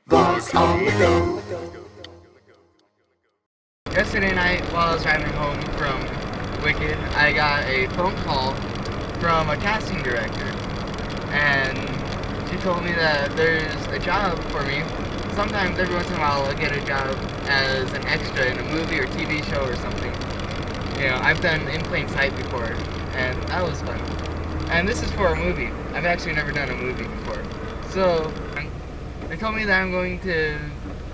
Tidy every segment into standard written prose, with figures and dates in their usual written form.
Boss on the go. Yesterday night, while I was driving home from Wicked, I got a phone call from a casting director, and she told me that there's a job for me. Sometimes, every once in a while, I'll get a job as an extra in a movie or TV show or something. You know, I've done In Plain Sight before, and that was fun. And this is for a movie. I've actually never done a movie before. So, they told me that I'm going to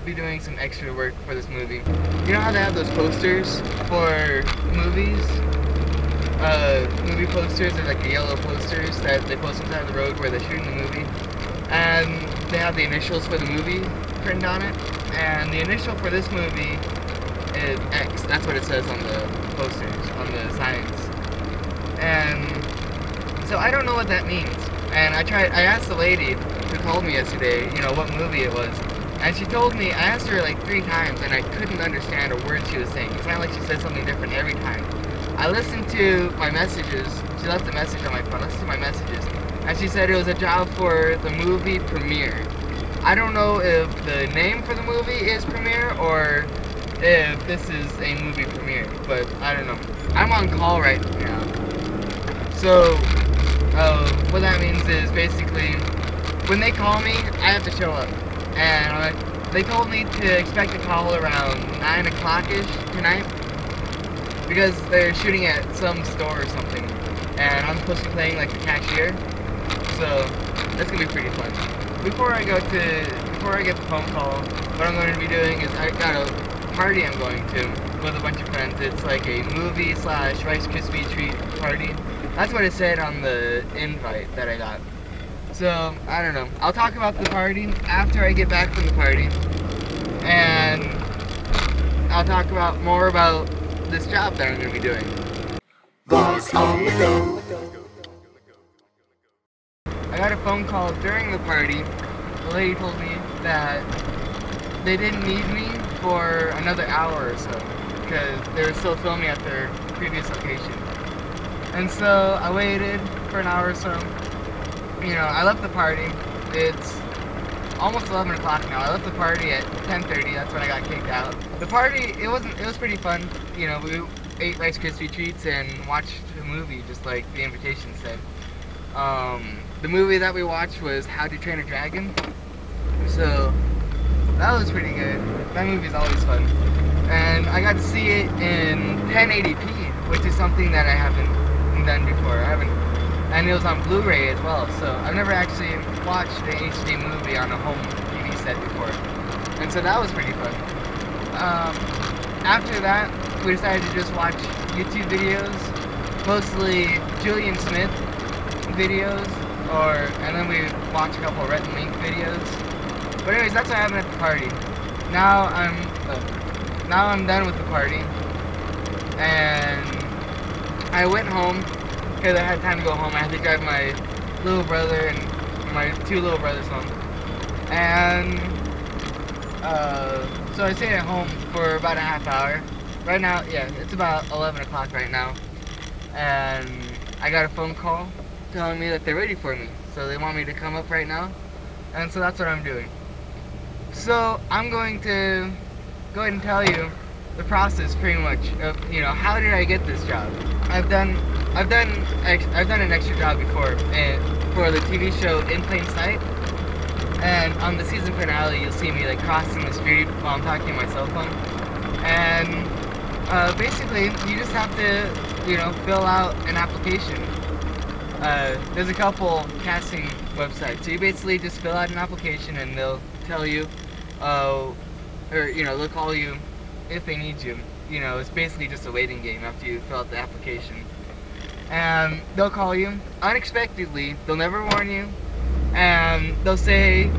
be doing some extra work for this movie. You know how they have those posters for movies? Movie posters are like the yellow posters that they post on the side of the road where they're shooting the movie. And they have the initials for the movie printed on it. And the initial for this movie is X. That's what it says on the posters, on the signs. And so I don't know what that means. And I asked the lady who called me yesterday, you know, what movie it was. And she told me, I asked her like 3 times and I couldn't understand a word she was saying. It sounded like she said something different every time. I listened to my messages. She left a message on my phone. I listened to my messages. And she said it was a job for the movie premiere. I don't know if the name for the movie is premiere or if this is a movie premiere, but I don't know. I'm on call right now. So, what that means is basically, when they call me, I have to show up. And they told me to expect a call around 9 o'clock-ish tonight, because they're shooting at some store or something, and I'm supposed to be playing like the cashier, so that's gonna be pretty fun. Before I get the phone call, what I'm going to be doing is I got a party I'm going to with a bunch of friends. It's like a movie / Rice Krispie treat party. That's what it said on the invite that I got. So, I don't know. I'll talk about the party after I get back from the party. And I'll talk more about this job that I'm going to be doing. Boss on the go. I got a phone call during the party. The lady told me that they didn't need me for another hour or so, because they were still filming at their previous location. And so I waited for an hour or so. You know, I left the party. It's almost 11 o'clock now. I left the party at 10:30. That's when I got kicked out. The party, it was pretty fun. You know, we ate Rice Krispie treats and watched a movie, just like the invitation said. The movie that we watched was How to Train a Dragon. So that was pretty good. That movie's always fun. And I got to see it in 1080p, which is something that I haven't done before. And it was on Blu-ray as well, so I've never actually watched an HD movie on a home TV set before. And so that was pretty fun. After that, we decided to just watch YouTube videos, mostly Julian Smith videos, and then we watched a couple of Rhett and Link videos. But anyways, that's what happened at the party. Now I'm done with the party, and I went home because I had time to go home. I had to drive my little brother and my 2 little brothers home, and so I stayed at home for about a half hour. Right now, yeah, it's about 11 o'clock right now, and I got a phone call telling me that they're ready for me, so they want me to come up right now, and so that's what I'm doing. So I'm going to go ahead and tell you the process, pretty much, of, you know, how did I get this job. I've done an extra job before for the TV show In Plain Sight, and on the season finale you'll see me like crossing the street while I'm talking on my cell phone. And basically you just have to, you know, fill out an application. There's a couple casting websites, so you basically just fill out an application and they'll tell you, or you know, they'll call you if they need you. You know, it's basically just a waiting game after you fill out the application. And they'll call you unexpectedly, they'll never warn you, and they'll say,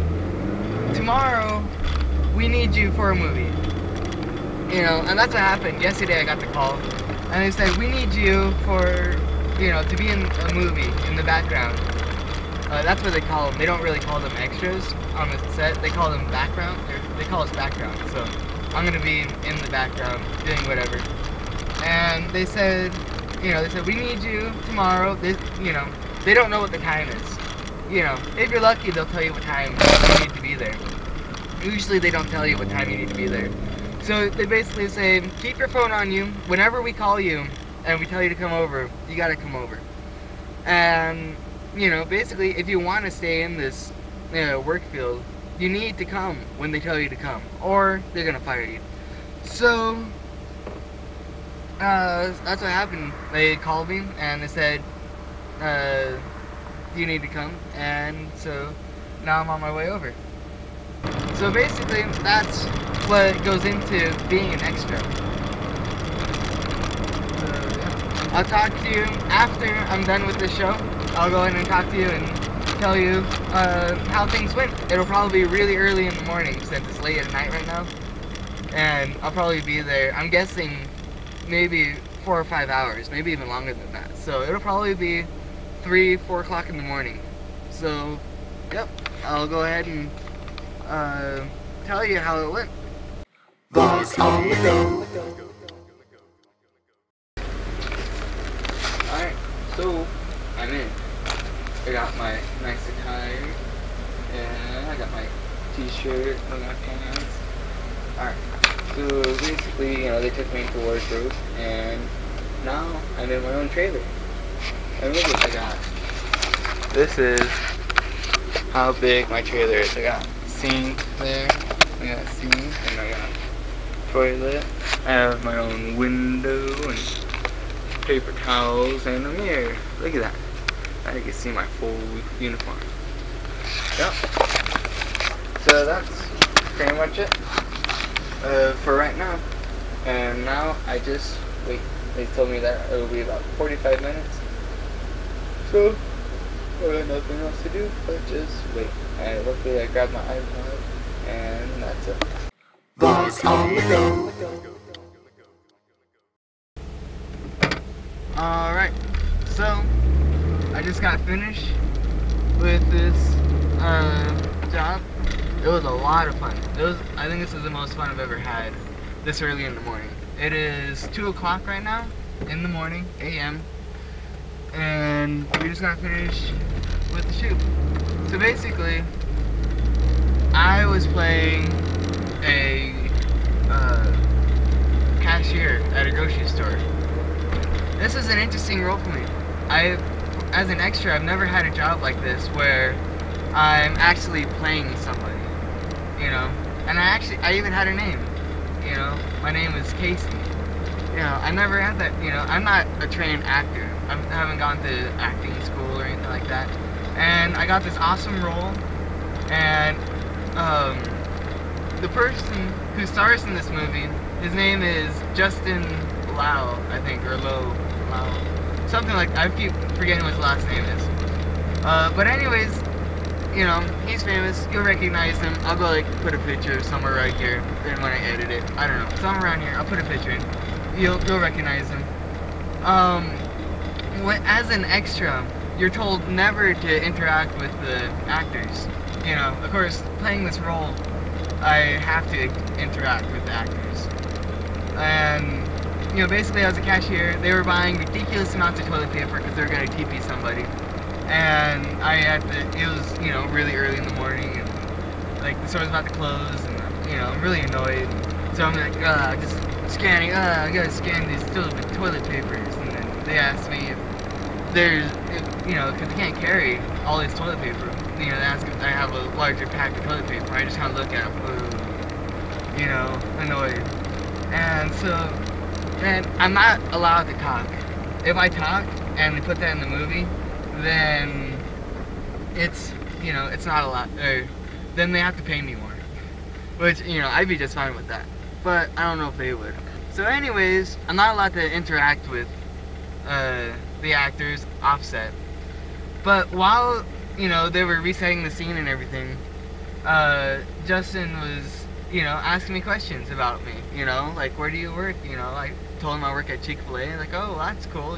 tomorrow we need you for a movie. You know, and that's what happened. Yesterday I got the call, and they said, we need you for, you know, to be in a movie in the background. That's what they call them. They don't really call them extras on the set. They call them background. They call us background. So I'm gonna be in the background doing whatever. And they said, you know, we need you tomorrow. You know, they don't know what the time is. You know, if you're lucky, they'll tell you what time you need to be there. Usually they don't tell you what time you need to be there. So they basically say, keep your phone on you. Whenever we call you and we tell you to come over, you gotta come over. And, basically, if you want to stay in this work field, you need to come when they tell you to come, or they're gonna fire you. So, that's what happened. They called me and they said, you need to come, and so now I'm on my way over. So basically, that's what goes into being an extra. I'll talk to you after I'm done with this show. I'll go in and talk to you and tell you how things went. It'll probably be really early in the morning since it's late at night right now. And I'll probably be there, I'm guessing, maybe 4 or 5 hours, maybe even longer than that. So it'll probably be 3, 4 o'clock in the morning. So, yep, I'll go ahead and tell you how it went. Boss on the go. Alright, so I'm in. I got my nice attire, and I got my t-shirt and my pants. Alright, so basically, they took me into wardrobe, and now I'm in my own trailer. And look what I got. This is how big my trailer is. I got a sink there, I got a sink, and I got a toilet. I have my own window, and paper towels, and a mirror. Look at that. Now you can see my full uniform. Yep. So that's pretty much it for right now. And now I just wait. They told me that it will be about 45 minutes. So I got nothing else to do but just wait. And luckily I grabbed my iPod, and that's it. Boss on the go. Alright, so I just got finished with this job. It was a lot of fun. I think this is the most fun I've ever had this early in the morning. It is 2 o'clock right now in the morning, a.m. And we just got finished with the shoot. So basically, I was playing a cashier at a grocery store. This is an interesting role for me. As an extra, I've never had a job like this where I'm actually playing somebody, and I even had a name, my name is Casey. I never had that, I'm not a trained actor. I haven't gone to acting school or anything like that. And I got this awesome role, and the person who stars in this movie, his name is Justin Lau, I think, or Lau. Something like, I keep forgetting what his last name is. But anyways, he's famous. You'll recognize him. I'll go put a picture somewhere right here. And when I edit it, I don't know, somewhere around here, I'll put a picture in. You'll recognize him. As an extra, you're told never to interact with the actors. Of course, playing this role, I have to interact with the actors. And basically as a cashier, they were buying ridiculous amounts of toilet paper because they were going to TP somebody. And it was, really early in the morning, and the store was about to close, and, I'm really annoyed. So I'm just scanning, I gotta scan these toilet papers. And then they asked me if there's, because they can't carry all this toilet paper. They ask if I have a larger pack of toilet paper. I just kind of look at them, annoyed. And so, then I'm not allowed to talk. If I talk and they put that in the movie, then it's, it's not allowed, or then they have to pay me more. Which, I'd be just fine with that. But I don't know if they would. So anyways, I'm not allowed to interact with the actors offset. But while, they were resetting the scene and everything, Justin was, asking me questions about me, where do you work, I told him I work at Chick-fil-A, oh, that's cool,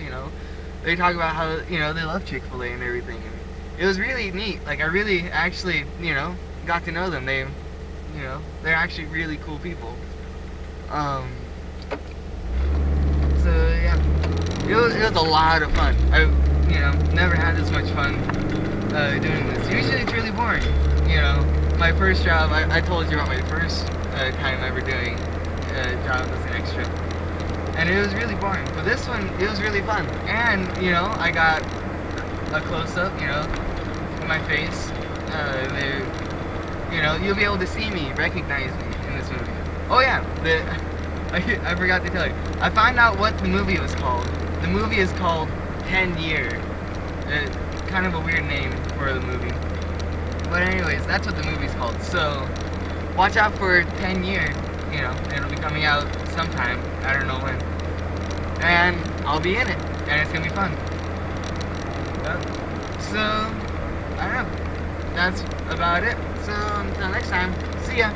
They talk about how, they love Chick-fil-A and everything, and it was really neat, I really actually, got to know them. They're actually really cool people. So yeah, it was a lot of fun. I've, never had this much fun doing this. Usually it's really boring, my first job, I told you about my first time ever doing a job as an extra. And it was really boring. But this one, it was really fun. And, you know, I got a close-up, you know, of my face. You know, you'll be able to see me, recognize me in this movie. Oh yeah, I forgot to tell you. I found out what the movie was called. The movie is called 10 Year. Kind of a weird name for the movie. But anyways, that's what the movie's called. So, watch out for 10 Year. You know, it'll be coming out sometime. I don't know when. And I'll be in it. And it's gonna be fun. So, I don't know. That's about it. So, until next time, see ya.